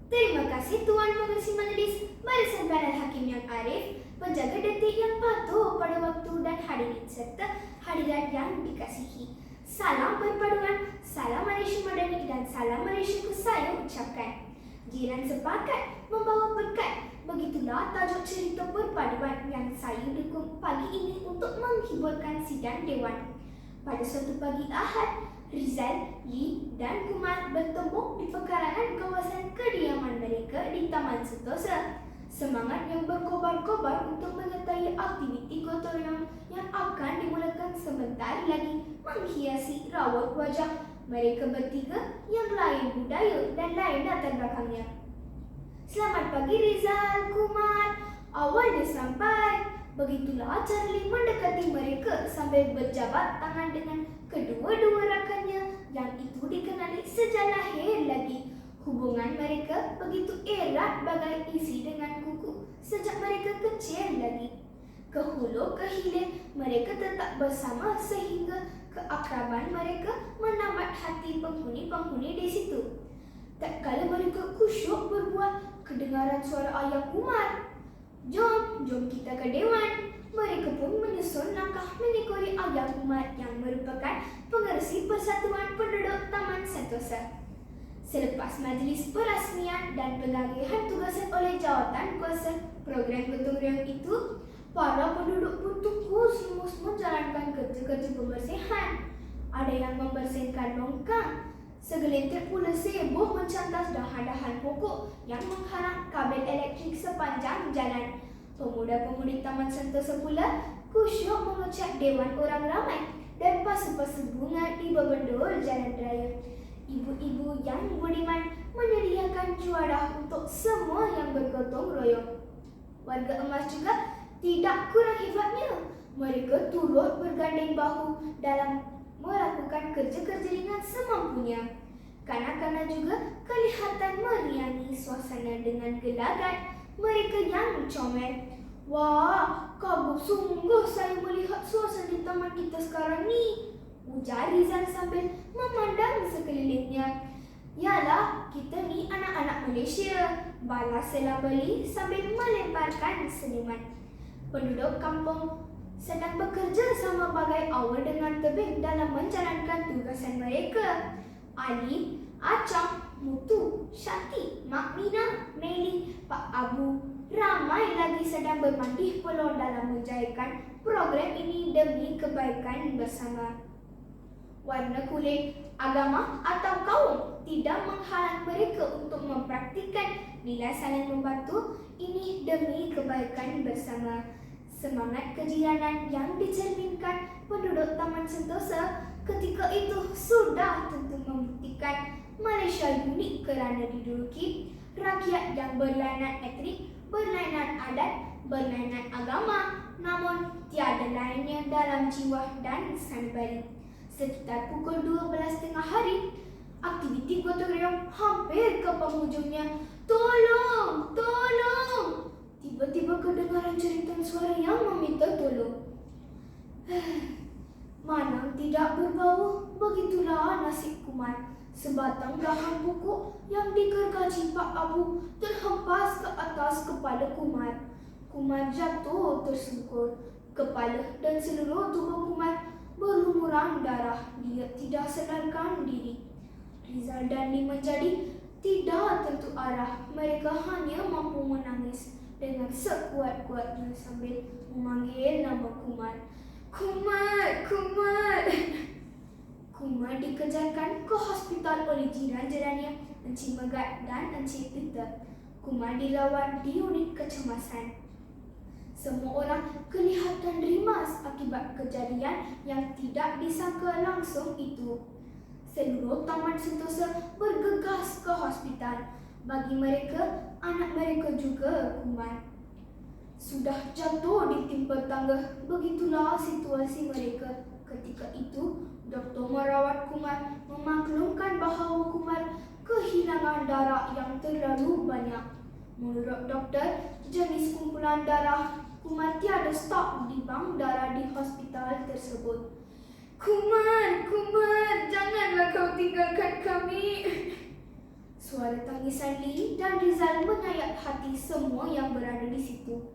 Terima kasih Tuan Pengerusi Majelis, barisan panel hakim yang arif, penjaga detik yang patuh pada waktu dan hadirin serta hadirat yang dikasihi. Salam perpaduan, salam Malaysia Madani dan salam Malaysiaku saya ucapkan. Jiran sepakat membawa berkat, begitulah tajuk cerita perpaduan yang saya dukung pagi ini untuk menghiburkan sidang Dewan. Pada suatu pagi Ahad, Rizal, Yi dan Kumar bertemu di pekarangan kawasan kediaman mereka di Taman Sentosa. Semangat yang berkobar-kobar untuk menyertai aktiviti gotong yang akan dimulakan sebentar lagi menghiasi raut wajah mereka bertiga yang lain budaya dan lain latar belakangnya. Selamat pagi Rizal, Kumar. Awalnya sampai. Begitulah Charlie mendekati mereka sambil berjabat tangan dengan kedua-dua rakannya yang itu dikenali sejak lahir lagi. Hubungan mereka begitu erat bagai isi dengan kuku sejak mereka kecil lagi. Ke hulu ke hilir mereka tetap bersama sehingga keakraban mereka menambat hati penghuni-penghuni di situ. Tak kala mereka kusyuk berbual, kedengaran suara ayah Kumar. Jom kita ke Dewan. Mereka pun menyusun langkah mengikuti ayah Kumar yang merupakan pengerusi Persatuan Penduduk Taman Sentosa. Selepas majlis perasmian dan pengagihan tugasan oleh jawatan kuasa program gotong royong itu, para penduduk pun tunggus menjalankan kerja-kerja pembersihan. Ada yang membersihkan longkang, segelintir pula sibuk mencantas dahan-dahan pokok yang menghalang kabel elektrik sepanjang jalan. Pemuda-pemudi Taman Sentosa pula kusyuk mengecek dewan orang ramai dan pasu-pasu bunga di bebendul jalan raya. Ibu-ibu yang budiman menyediakan juara untuk semua yang bergotong royong. Warga emas juga tidak kurang hebatnya. Mereka turut bergandeng bahu dalam melakukan kerja-kerja dengan semampunya. Kanak-kanak juga kelihatan meriangi suasana dengan gelagat. Mereka yang comel. Wah, kabur sungguh saya melihat suasana di taman kita sekarang ni, ujar Rizal sambil memandang sekelilingnya. Yalah, kita ni anak-anak Malaysia, balas Selabeli sambil melemparkan senyuman. Penduduk kampung sedang bekerja sama bagai awal dengan tebing dalam menjalankan tugasan mereka. Ali, Acang, Mutu, Syati, Mak Mina, Meli, Pak Abu, ramai lagi sedang berpandih peluang dalam menjayakan program ini demi kebaikan bersama. Warna kulit, agama atau kaum tidak menghalang mereka untuk mempraktikkan nilai saling membantu ini demi kebaikan bersama. Semangat kejiranan yang dicerminkan penduduk Taman Sentosa ketika itu sudah tentu membuktikan Malaysia unik kerana diduduki rakyat yang berlainan etnik, berlainan adat, berlainan agama, namun tiada lainnya dalam jiwa dan sanubari. Sekitar pukul 12.30 hari, aktiviti gotong royong hampir ke penghujungnya. Tolong! Tolong! Tiba-tiba kedengaran jeritan suara yang meminta tolong. Mana tidak berbau, begitulah nasib Kumar. Sebatang dahan pokok yang digergaji Pak Abu terhempas ke atas kepala Kumar. Kumar jatuh tersungkur. Kepala dan seluruh tubuh Kumar berlumuran darah. Dia tidak sadarkan diri. Rizal dan Li menjadi tidak tentu arah. Mereka hanya mampu menangis dengan sekuat-kuatnya sambil memanggil nama Kumar. Kumar, Kumar. Kumar dikejarkan ke hospital oleh jiran-jirannya, Encik Megat dan Encik Peter. Kumar dirawat di unit kecemasan. Semua orang kelihatan rimas akibat kejadian yang tidak disangka langsung itu. Seluruh Taman Sentosa bergegas ke hospital. Bagi mereka, anak mereka juga Kumar sudah jatuh ditimpa tangga. Begitulah situasi mereka ketika itu. Doktor merawat Kumar memaklumkan bahawa Kumar kehilangan darah yang terlalu banyak. Menurut doktor, jenis kumpulan darah Kumar tiada stok di bank darah di hospital tersebut. Kumar, Kumar, janganlah kau tinggalkan kami. Suara tangis Tangisan Lee dan Rizal menyayat hati semua yang berada di situ.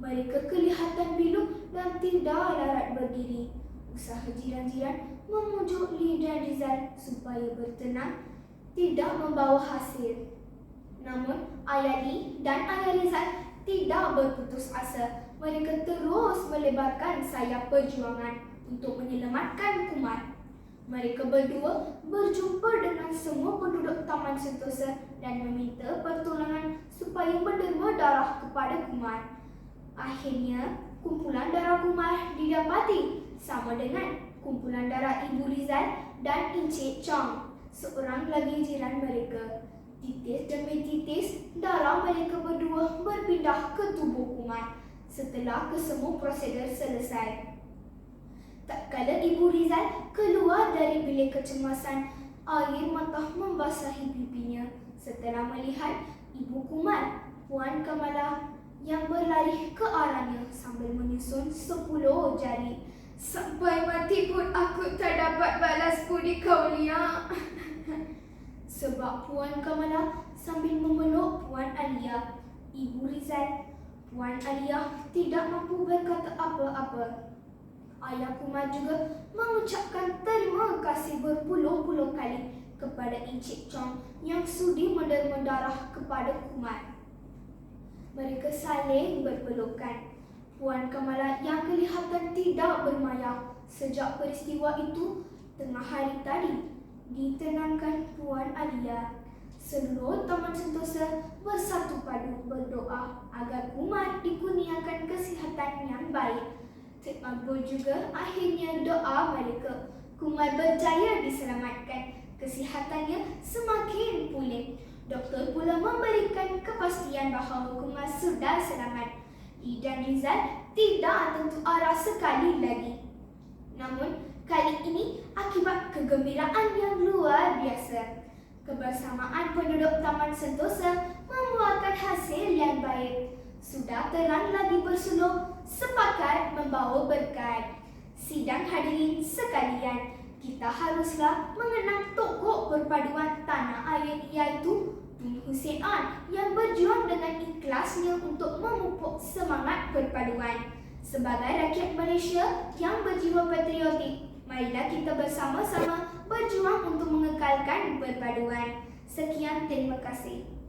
Mereka kelihatan pilu dan tidak larat berdiri. Usaha jiran-jiran memujuk Lee dan Rizal supaya bertenang tidak membawa hasil. Namun ayah Lee dan ayah Rizal tidak berputus asa. Mereka terus melebarkan sayap perjuangan untuk menyelamatkan Kumar. Mereka berdua berjumpa dengan semua penduduk Taman Sentosa dan meminta pertolongan supaya menderma darah kepada Kumar. Akhirnya, kumpulan darah Kumar didapati sama dengan kumpulan darah Ibu Rizal dan Encik Chong, seorang lagi jiran mereka. Titis demi titis, darah mereka berdua berpindah ke tubuh Kumar setelah kesemua prosedur selesai. Tak kala Ibu Rizal keluar dari bilik kecemasan, air mata membasahi pipinya setelah melihat Ibu Kumar, Puan Kamala, yang berlari ke arahnya sambil menyusun 10 jari. Sampai mati pun aku tak dapat balas budi kau, Lia. Sebab Puan Kamala sambil memeluk Puan Alia. Ibu Rizal, Puan Alia tidak mampu berkata apa-apa. Ayah Kumar juga mengucapkan terima kasih berpuluh-puluh kali kepada Encik Chong yang sudi menderma darah kepada Kumar. Mereka saling berpelukan. Puan Kamala yang kelihatan tidak bermaya sejak peristiwa itu tengah hari tadi ditenangkan Puan Alia. Seluruh Taman Sentosa bersatu padu berdoa agar Kumar dikurniakan kesihatan yang baik. Terkabul juga akhirnya doa mereka. Kumar berjaya diselamatkan. Kesihatannya semakin pulih. Doktor pula memberikan kepastian bahawa Kumar sudah selamat. Lee dan Rizal tidak tentu arah sekali lagi. Namun, kali ini akibat kegembiraan yang luar biasa. Kebersamaan penduduk Taman Sentosa membuahkan hasil yang baik. Sudah terang lagi bersulung, sepakat membawa berkat. Sidang hadirin sekalian, kita haruslah mengenang tokoh perpaduan tanah air iaitu Tun Hussein Onn yang berjuang dengan ikhlasnya untuk memupuk semangat perpaduan. Sebagai rakyat Malaysia yang berjiwa patriotik, marilah kita bersama-sama berjuang untuk mengekalkan perpaduan. Sekian, terima kasih.